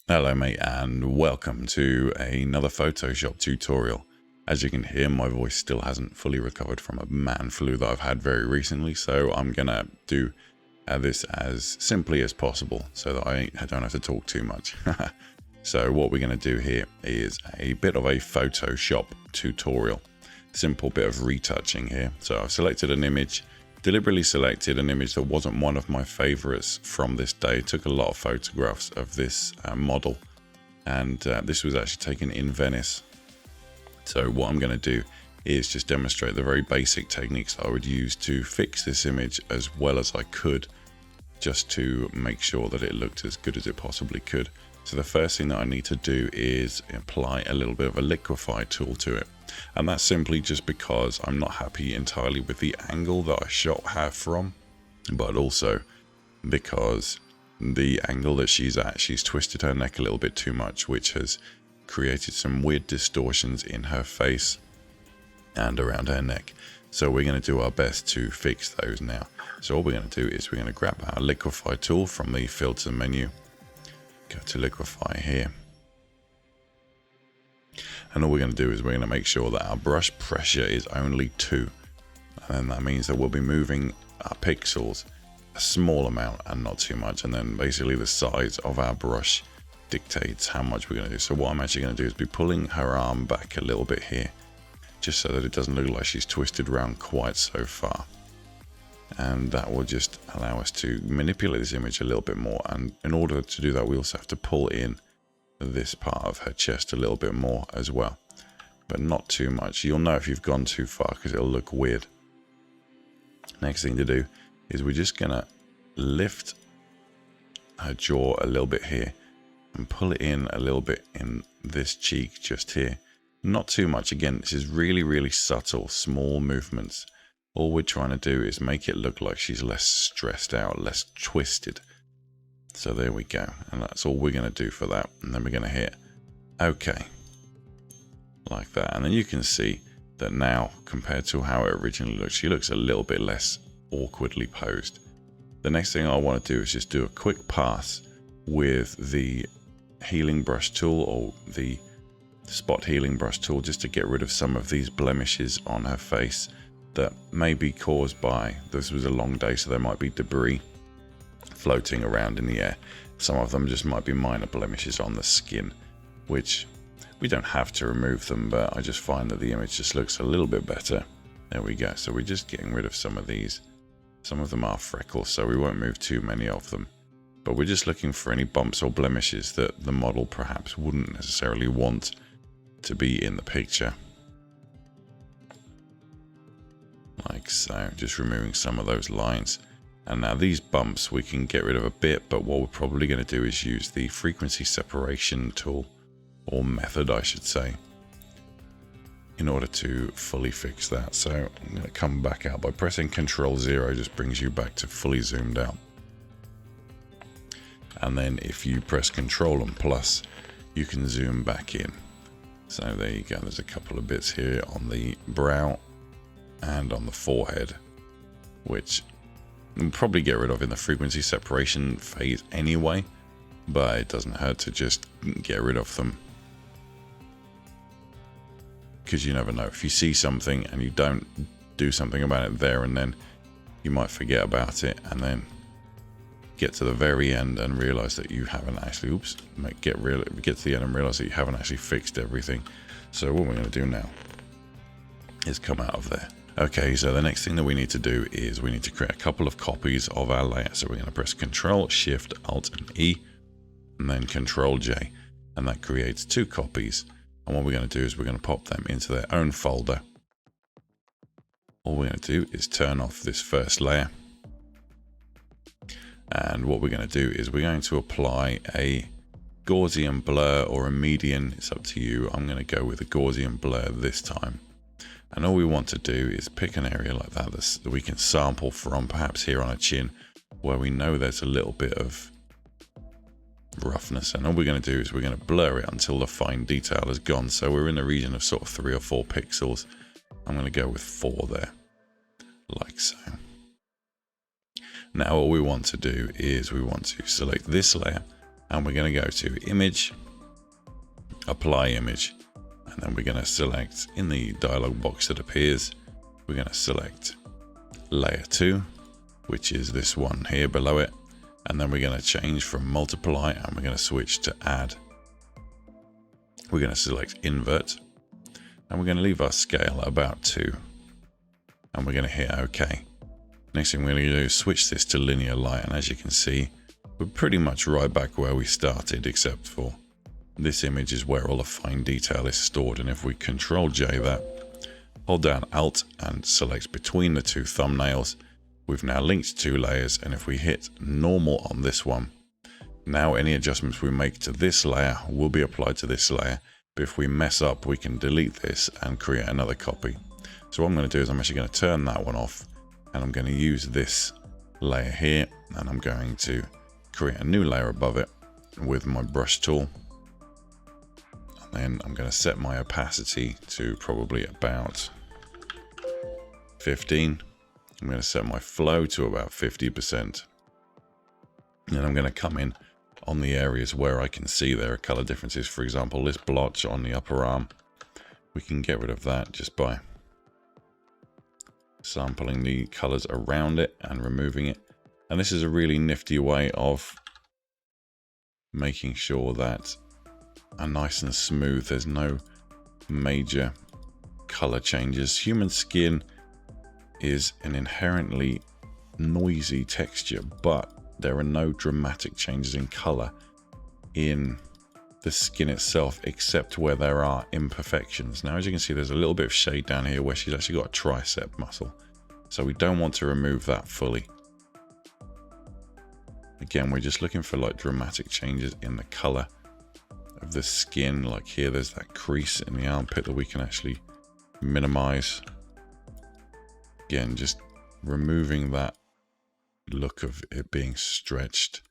Hello mate, and welcome to another Photoshop tutorial. As you can hear, my voice still hasn't fully recovered from a man flu that I've had very recently, so I'm gonna do this as simply as possible so that I don't have to talk too much. So what we're gonna do here is a bit of a Photoshop tutorial. Simple bit of retouching here. So I've selected an image, deliberately selected an image that wasn't one of my favorites from this day. Took a lot of photographs of this model, and this was actually taken in Venice. So what I'm going to do is just demonstrate the very basic techniques I would use to fix this image as well as I could, just to make sure that it looked as good as it possibly could. So the first thing that I need to do is apply a little bit of a liquify tool to it. And that's simply just because I'm not happy entirely with the angle that I shot her from, but also because the angle that she's at, she's twisted her neck a little bit too much, which has created some weird distortions in her face and around her neck. So we're going to do our best to fix those now. So all we're going to do is we're going to grab our liquify tool from the filter menu, go to liquify here. And all we're going to do is we're going to make sure that our brush pressure is only 2. And then that means that we'll be moving our pixels a small amount and not too much. And then basically the size of our brush dictates how much we're going to do. So what I'm actually going to do is be pulling her arm back a little bit here, just so that it doesn't look like she's twisted around quite so far. And that will just allow us to manipulate this image a little bit more. And in order to do that, we also have to pull in this part of her chest a little bit more as well, but not too much. You'll know if you've gone too far because it'll look weird. Next thing to do is we're just gonna lift her jaw a little bit here and pull it in a little bit in this cheek just here. Not too much. Again, this is really subtle, small movements. All we're trying to do is make it look like she's less stressed out, less twisted. So there we go, and that's all we're going to do for that. And then we're going to hit OK, like that. And then you can see that now, compared to how it originally looked, she looks a little bit less awkwardly posed. The next thing I want to do is just do a quick pass with the healing brush tool, or the spot healing brush tool, just to get rid of some of these blemishes on her face that may be caused by, this was a long day, so there might be debris floating around in the air. Some of them just might be minor blemishes on the skin, which we don't have to remove them, but I just find that the image just looks a little bit better. There we go. So we're just getting rid of some of these. Some of them are freckles, so we won't move too many of them, but we're just looking for any bumps or blemishes that the model perhaps wouldn't necessarily want to be in the picture, like so. Just removing some of those lines. And now these bumps we can get rid of a bit, but what we're probably going to do is use the frequency separation tool, or method I should say, in order to fully fix that. So I'm going to come back out by pressing Ctrl+0, just brings you back to fully zoomed out. And then if you press Ctrl and plus, you can zoom back in. So there you go, there's a couple of bits here on the brow and on the forehead, which we'll probably get rid of in the frequency separation phase anyway, but it doesn't hurt to just get rid of them, because you never know. If you see something and you don't do something about it there and then, you might forget about it and then get to the very end and realize that you haven't actually, get to the end and realize that you haven't actually fixed everything. So what we're going to do now is come out of there. Okay, so the next thing that we need to do is we need to create a couple of copies of our layer. So we're going to press Ctrl, Shift, Alt, and E, and then Ctrl J, and that creates 2 copies. And what we're going to do is we're going to pop them into their own folder. All we're going to do is turn off this first layer. And what we're going to do is we're going to apply a Gaussian blur or a median. It's up to you. I'm going to go with a Gaussian blur this time. And all we want to do is pick an area like that that we can sample from, perhaps here on a chin, where we know there's a little bit of roughness. And all we're going to do is we're going to blur it until the fine detail is gone. So we're in the region of sort of 3 or 4 pixels. I'm going to go with 4 there, like so. Now all we want to do is we want to select this layer and we're going to go to Image, Apply Image, and then we're going to select, in the dialog box that appears, we're going to select Layer 2, which is this one here below it, and then we're going to change from Multiply and we're going to switch to Add. We're going to select Invert, and we're going to leave our scale at about 2, and we're going to hit OK. Next thing we're going to do is switch this to Linear Light, and as you can see, we're pretty much right back where we started, except for this image is where all the fine detail is stored. And if we Control J that, hold down Alt and select between the two thumbnails, we've now linked 2 layers. And if we hit normal on this one, now any adjustments we make to this layer will be applied to this layer. But if we mess up, we can delete this and create another copy. So what I'm going to do is I'm actually going to turn that one off, and I'm going to use this layer here, and I'm going to create a new layer above it with my brush tool. And then I'm going to set my opacity to probably about 15. I'm going to set my flow to about 50%. And I'm going to come in on the areas where I can see there are color differences. For example, this blotch on the upper arm, we can get rid of that just by sampling the colors around it and removing it. And this is a really nifty way of making sure that are nice and smooth. There's no major color changes. Human skin is an inherently noisy texture, but there are no dramatic changes in color in the skin itself, except where there are imperfections. Now, as you can see, there's a little bit of shade down here where she's actually got a tricep muscle. So we don't want to remove that fully. Again, we're just looking for like dramatic changes in the color of the skin. Like here, there's that crease in the armpit that we can actually minimize. Again, just removing that look of it being stretched.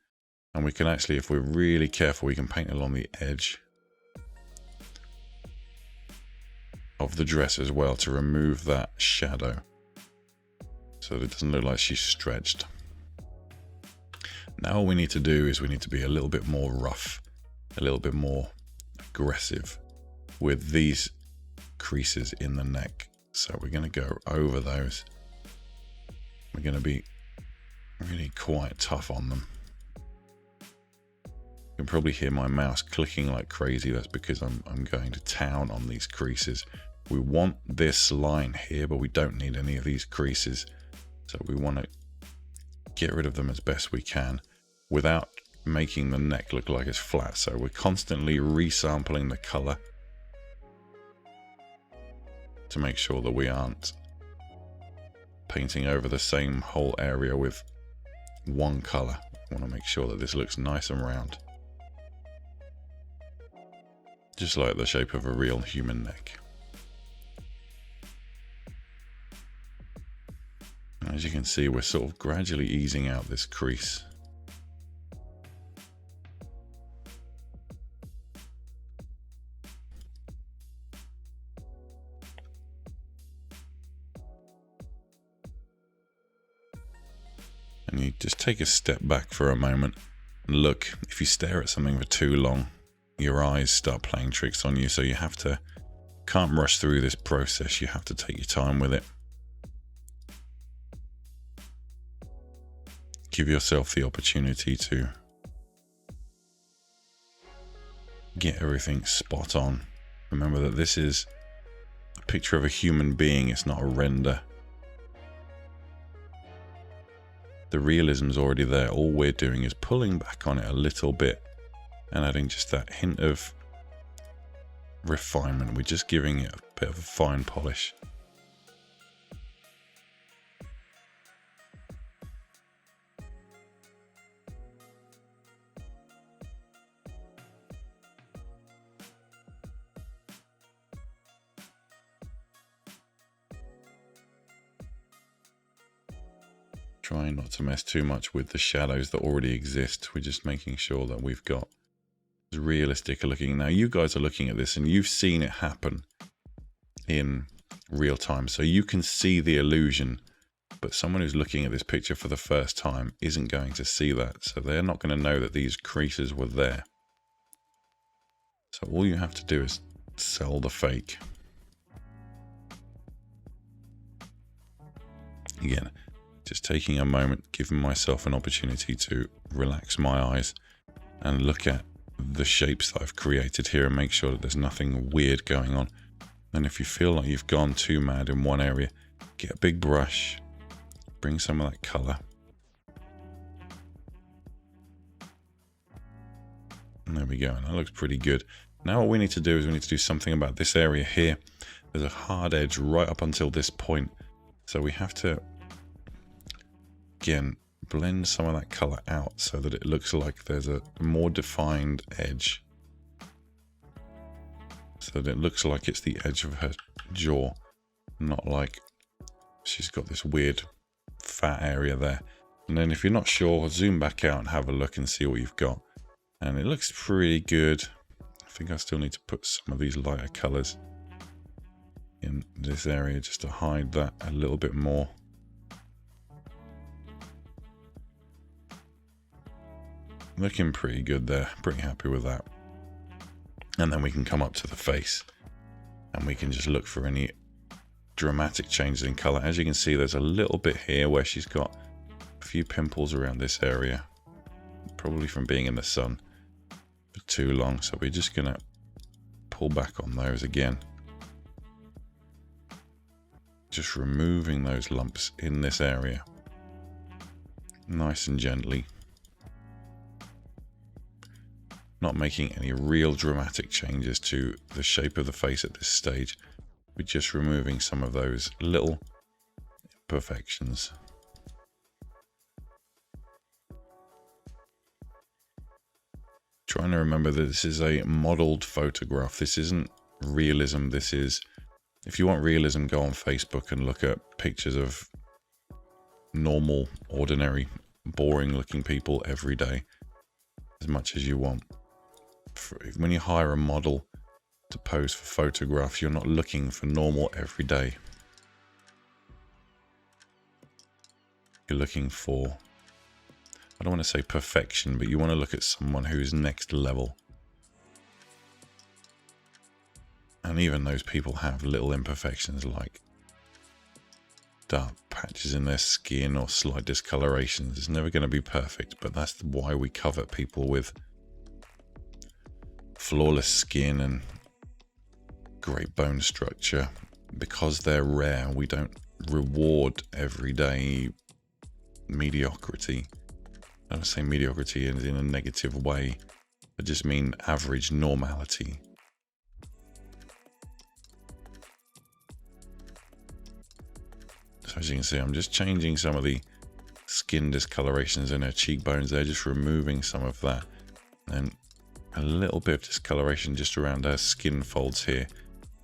And we can actually, if we're really careful, we can paint along the edge of the dress as well to remove that shadow, so that it doesn't look like she's stretched. Now all we need to do is we need to be a little bit more rough, a little bit more aggressive with these creases in the neck. So we're going to go over those. We're going to be really quite tough on them. You can probably hear my mouse clicking like crazy. That's because I'm going to town on these creases. We want this line here, but we don't need any of these creases. So we want to get rid of them as best we can without making the neck look like it's flat. So we're constantly resampling the color to make sure that we aren't painting over the same whole area with one color. I want to make sure that this looks nice and round, just like the shape of a real human neck. And as you can see, we're sort of gradually easing out this crease. And you just take a step back for a moment and look. If you stare at something for too long, your eyes start playing tricks on you. So you can't rush through this process. You have to take your time with it. Give yourself the opportunity to get everything spot on. Remember that this is a picture of a human being. It's not a render. The realism's already there. All we're doing is pulling back on it a little bit and adding just that hint of refinement. We're just giving it a bit of a fine polish. Trying not to mess too much with the shadows that already exist. We're just making sure that we've got as realistic looking. Now you guys are looking at this and you've seen it happen in real time, so you can see the illusion but someone who's looking at this picture for the first time isn't going to see that. So they're not going to know that these creases were there. So all you have to do is sell the fake. Again, just taking a moment, giving myself an opportunity to relax my eyes and look at the shapes that I've created here and make sure that there's nothing weird going on. And if you feel like you've gone too mad in one area, get a big brush, bring some of that color. And there we go, and that looks pretty good. Now what we need to do is we need to do something about this area here. There's a hard edge right up until this point. So we have to, again, blend some of that color out so that it looks like there's a more defined edge. So that it looks like it's the edge of her jaw, not like she's got this weird fat area there. And then if you're not sure, zoom back out and have a look and see what you've got. And it looks pretty good. I think I still need to put some of these lighter colors in this area just to hide that a little bit more. Looking pretty good there, pretty happy with that. And then we can come up to the face and we can just look for any dramatic changes in color. As you can see, there's a little bit here where she's got a few pimples around this area, probably from being in the sun for too long. So we're just gonna pull back on those again. Just removing those lumps in this area, nice and gently. Not making any real dramatic changes to the shape of the face at this stage. We're just removing some of those little imperfections. Trying to remember that this is a modeled photograph. This isn't realism. This is, if you want realism, go on Facebook and look at pictures of normal, ordinary, boring looking people every day, as much as you want. When you hire a model to pose for photographs, you're not looking for normal everyday. You're looking for, I don't want to say perfection, but you want to look at someone who's next level. And even those people have little imperfections like dark patches in their skin or slight discolorations. It's never going to be perfect, but that's why we cover people with flawless skin and great bone structure, because they're rare. We don't reward everyday mediocrity. I don't say mediocrity in a negative way. I just mean average normality. So as you can see, I'm just changing some of the skin discolorations in her cheekbones there, just removing some of that. And a little bit of discoloration just around our skin folds here.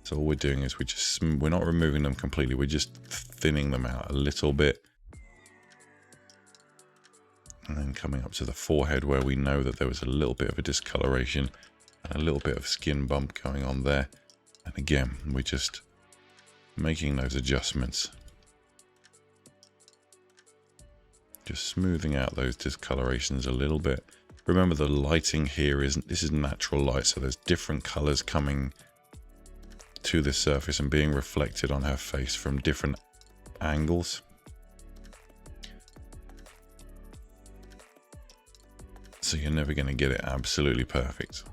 So all we're doing is we're not removing them completely, we're just thinning them out a little bit. And then coming up to the forehead where we know that there was a little bit of a discoloration and a little bit of skin bump going on there. And again, we're just making those adjustments. Just smoothing out those discolorations a little bit. Remember, the lighting here this is natural light, so there's different colors coming to the surface and being reflected on her face from different angles. So you're never going to get it absolutely perfect.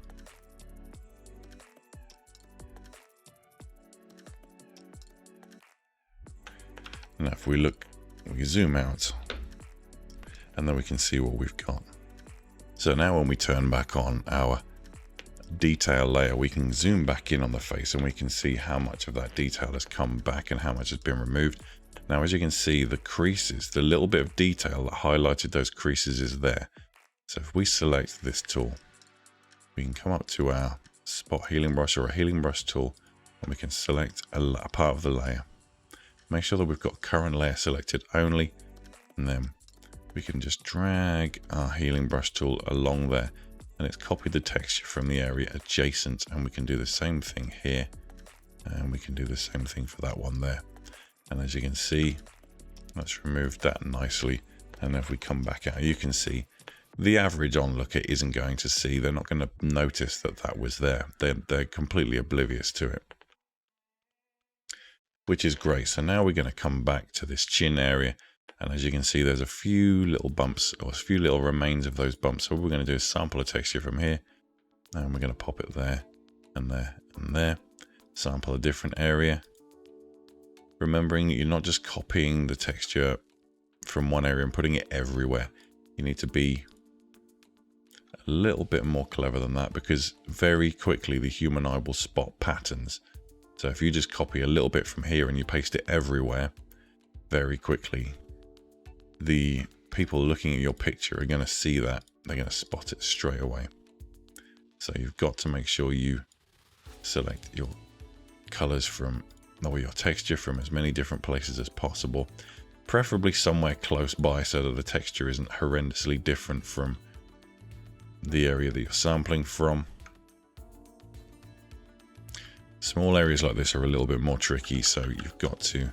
Now if we zoom out and then we can see what we've got. So now when we turn back on our detail layer, we can zoom back in on the face and we can see how much of that detail has come back and how much has been removed. Now, as you can see, the creases, the little bit of detail that highlighted those creases is there. So if we select this tool, we can come up to our spot healing brush or a healing brush tool, and we can select a part of the layer. Make sure that we've got current layer selected only, and then we can just drag our healing brush tool along there, and it's copied the texture from the area adjacent, and we can do the same thing here, and we can do the same thing for that one there. And as you can see, Let's remove that nicely. And if we come back out, you can see the average onlooker isn't going to see. They're not going to notice that that was there. They're completely oblivious to it, which is great. So now we're going to come back to this chin area. And as you can see, there's a few little bumps or a few little remains of those bumps. So what we're going to do is sample a texture from here. And we're going to pop it there and there and there. Sample a different area. Remembering that you're not just copying the texture from one area and putting it everywhere. You need to be a little bit more clever than that, because very quickly the human eye will spot patterns. So if you just copy a little bit from here and you paste it everywhere, very quickly the people looking at your picture are going to see that. They're going to spot it straight away. So you've got to make sure you select your colors from, or your texture from, as many different places as possible, preferably somewhere close by so that the texture isn't horrendously different from the area that you're sampling from. Small areas like this are a little bit more tricky, so you've got to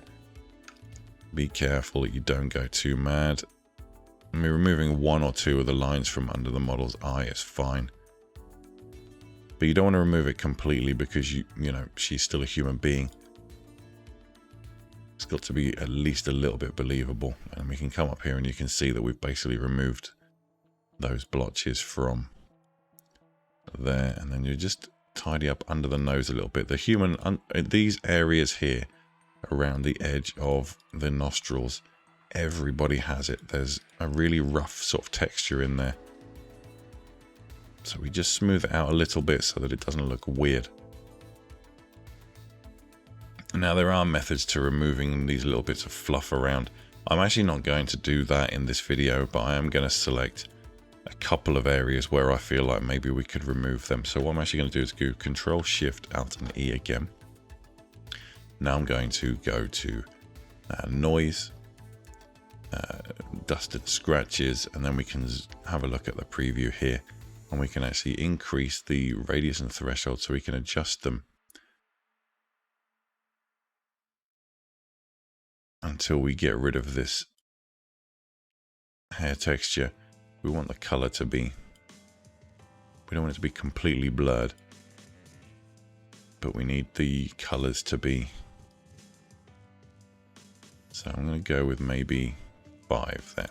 be careful that you don't go too mad. I mean, removing one or two of the lines from under the model's eye is fine, but you don't want to remove it completely, because you know, she's still a human being. It's got to be at least a little bit believable. And we can come up here and you can see that we've basically removed those blotches from there, and then you just tidy up under the nose a little bit. The human, these areas here around the edge of the nostrils, everybody has it. There's a really rough sort of texture in there. So we just smooth it out a little bit so that it doesn't look weird. Now there are methods to removing these little bits of fluff around. I'm actually not going to do that in this video, but I am going to select a couple of areas where I feel like maybe we could remove them. So what I'm actually going to do is go Control Shift Alt and E again. Now I'm going to go to Noise, Dust and Scratches, and then we can have a look at the preview here, and we can actually increase the radius and threshold so we can adjust them until we get rid of this hair texture. We want the color to be, we don't want it to be completely blurred, but we need the colors to be. So I'm going to go with maybe 5 there.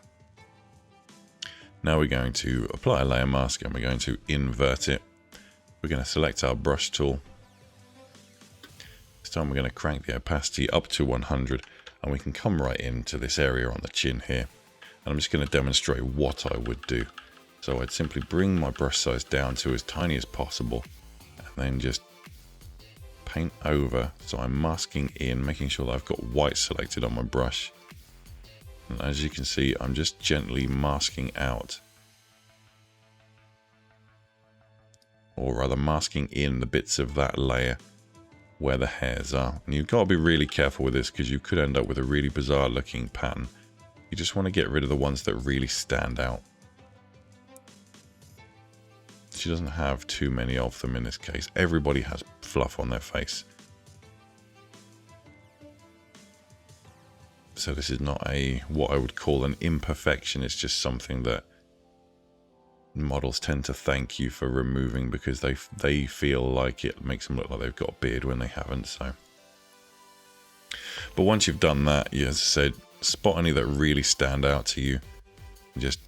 Now we're going to apply a layer mask and we're going to invert it. We're going to select our brush tool. This time we're going to crank the opacity up to 100, and we can come right into this area on the chin here. And I'm just going to demonstrate what I would do. So I'd simply bring my brush size down to as tiny as possible, and then just paint over. So I'm masking in, making sure that I've got white selected on my brush. And as you can see, I'm just gently masking out, or rather masking in the bits of that layer where the hairs are. And you've got to be really careful with this, because you could end up with a really bizarre looking pattern. You just want to get rid of the ones that really stand out. She doesn't have too many of them in this case. Everybody has fluff on their face. So this is not what I would call an imperfection. It's just something that models tend to thank you for removing, because they feel like it makes them look like they've got a beard when they haven't. So, but once you've done that, yeah, as I said, spot any that really stand out to you, and just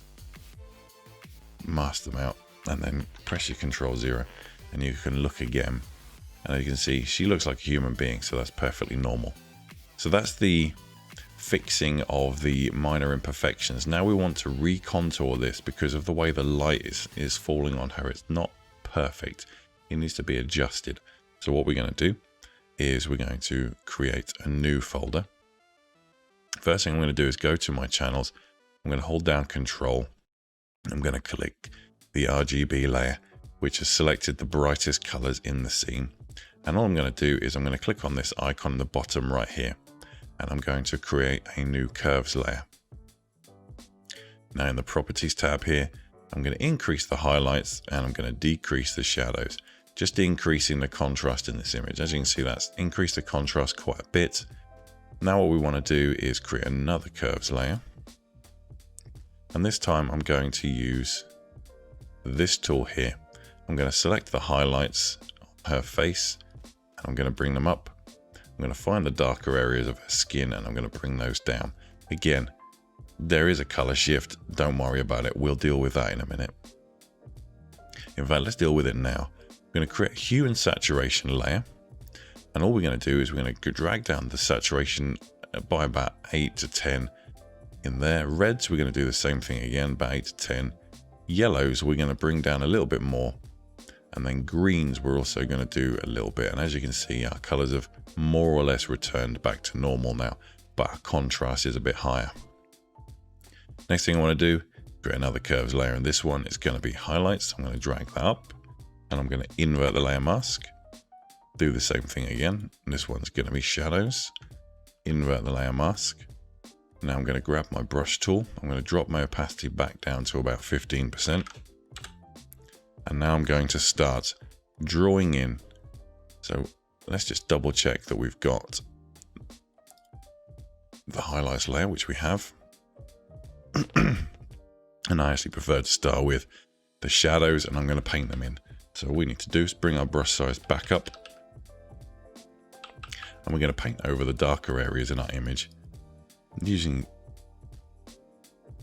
mask them out, and then press your Control 0, and you can look again, and you can see she looks like a human being, so that's perfectly normal. So that's the fixing of the minor imperfections. Now we want to recontour this, because of the way the light is falling on her. It's not perfect. It needs to be adjusted. So what we're going to do is we're going to create a new folder. First thing I'm going to do is go to my channels. I'm going to hold down Control. I'm going to click the RGB layer, which has selected the brightest colors in the scene. And all I'm going to do is I'm going to click on this icon in the bottom right here, and I'm going to create a new curves layer. Now in the properties tab here, I'm going to increase the highlights and I'm going to decrease the shadows, just increasing the contrast in this image. As you can see, that's increased the contrast quite a bit. Now what we want to do is create another curves layer. And this time I'm going to use this tool here. I'm going to select the highlights of her face, and I'm going to bring them up. I'm going to find the darker areas of her skin, and I'm going to bring those down. Again, there is a color shift. Don't worry about it. We'll deal with that in a minute. In fact, let's deal with it now. I'm going to create a hue and saturation layer. And all we're going to do is we're going to drag down the saturation by about 8 to 10 in there. Reds, we're going to do the same thing again, about 8 to 10. Yellows, we're going to bring down a little bit more. And then greens, we're also going to do a little bit. And as you can see, our colors have more or less returned back to normal now, but our contrast is a bit higher. Next thing I want to do, create another curves layer. And this one is going to be highlights. I'm going to drag that up, and I'm going to invert the layer mask. Do the same thing again. And this one's going to be shadows. Invert the layer mask. Now I'm going to grab my brush tool. I'm going to drop my opacity back down to about 15%. And now I'm going to start drawing in. So let's just double check that we've got the highlights layer, which we have. And I actually prefer to start with the shadows, and I'm going to paint them in. So all we need to do is bring our brush size back up. And we're going to paint over the darker areas in our image. Using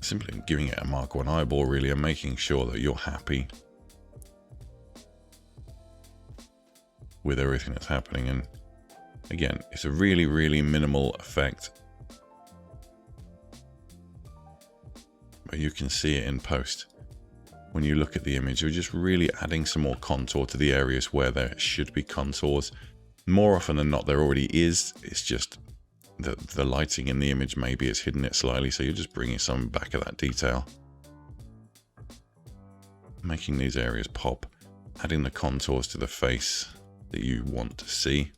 simply giving it a mark 1 eyeball really, and making sure that you're happy with everything that's happening. And again, it's a really, really minimal effect, but you can see it in post. When you look at the image, you're just really adding some more contour to the areas where there should be contours. More often than not, there already is. It's just the lighting in the image, maybe it's hidden it slightly, so you're just bringing some back of that detail, making these areas pop, adding the contours to the face that you want to see,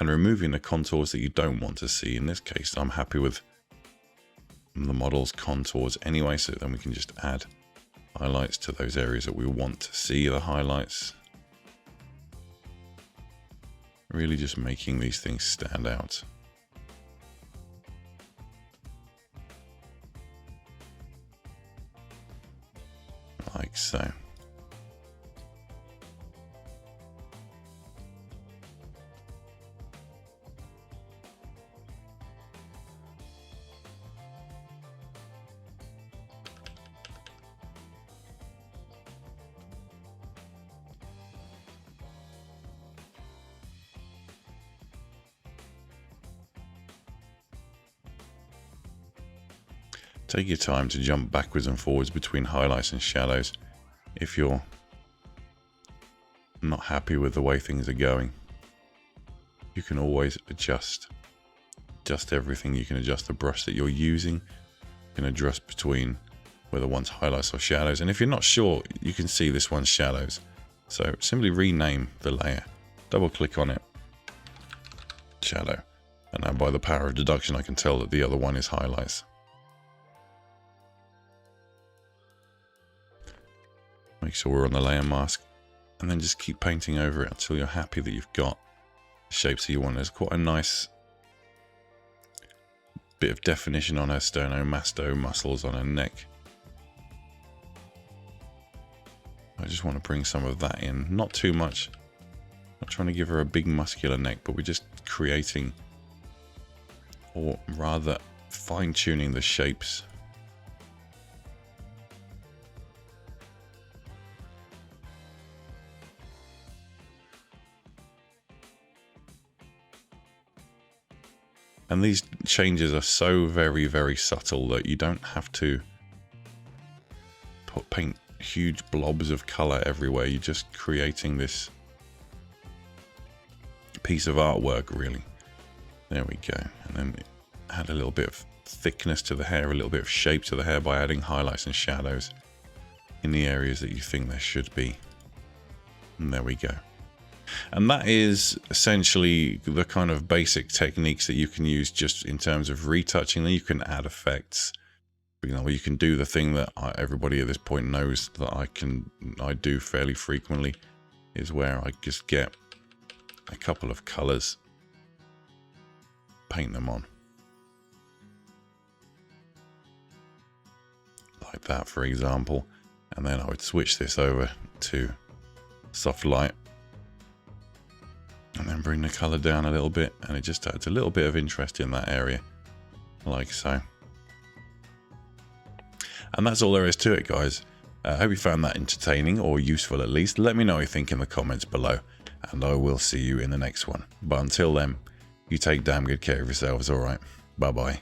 and removing the contours that you don't want to see. In this case, I'm happy with the model's contours anyway, so then we can just add highlights to those areas that we want to see the highlights. Really just making these things stand out. Like so. Take your time to jump backwards and forwards between highlights and shadows if you're not happy with the way things are going. You can always adjust everything. You can adjust the brush that you're using. You can adjust between whether one's highlights or shadows. And if you're not sure, you can see this one's shadows. So simply rename the layer, double click on it, shadow. And now by the power of deduction, I can tell that the other one is highlights. Make sure we're on the layer mask, and then just keep painting over it until you're happy that you've got the shapes that you want. There's quite a nice bit of definition on her sternomasto muscles on her neck. I just want to bring some of that in, not too much. Not trying to give her a big muscular neck, but we're just creating, or rather fine-tuning the shapes. And these changes are so very, very subtle that you don't have to paint huge blobs of color everywhere. You're just creating this piece of artwork, really. There we go. And then add a little bit of thickness to the hair, a little bit of shape to the hair by adding highlights and shadows in the areas that you think there should be. And there we go. And that is essentially the kind of basic techniques that you can use just in terms of retouching. Then you can add effects. You know, you can do the thing that everybody at this point knows that I do fairly frequently, is where I just get a couple of colors paint them on. Like that, for example. And then I would switch this over to soft light. And then bring the colour down a little bit, and it just adds a little bit of interest in that area, like so. And that's all there is to it, guys. I hope you found that entertaining, or useful at least. Let me know what you think in the comments below, and I will see you in the next one. But until then, you take damn good care of yourselves, alright? Bye bye.